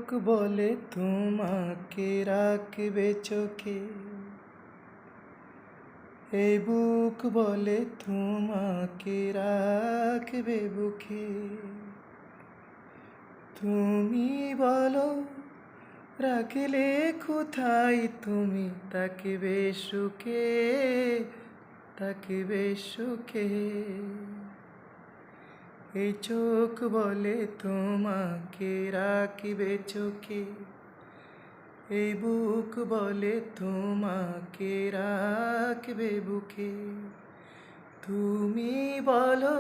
চোখ বলে তোমাকে রাখবে চোখে, এই বুক বলে তোমাকে রাখবে বুকে। তুমি বলো রাখলে কোথায় তুমি তাকিবে সুখে, তাকিবে সুখে। এই চোখ বলে তোমাকে রাখিবে চোখে, এই বুক বলে তোমাকে রাখবে বুকে। তুমি বলো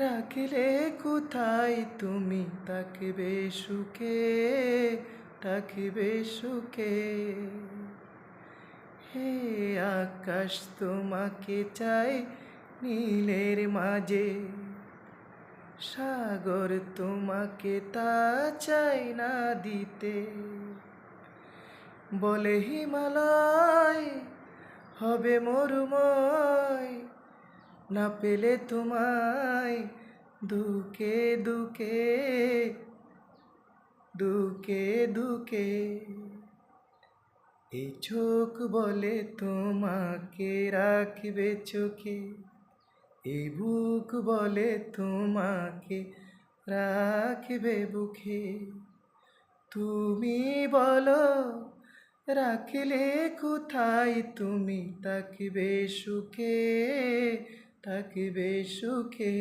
রাখলে কোথায় তুমি তাকিবে সুখে, তাকিবে সুখে। হে আকাশ তোমাকে চাই নীলের মাঝে, সাগর তোমাকে তা চাই না দিতে। বলে হিমালয় হবে মরুময়, না পেলে তোমায় দুকে দুকে, দুকে দুকে। এই চোখ বলে তোমাকে রাখবে চোখে, এই বুক বলে তোমাকে রাখবে বুকে। তুমি বলো রাখলে কোথায় তুমি তাকিবে সুখে, তাকিবে সুখে।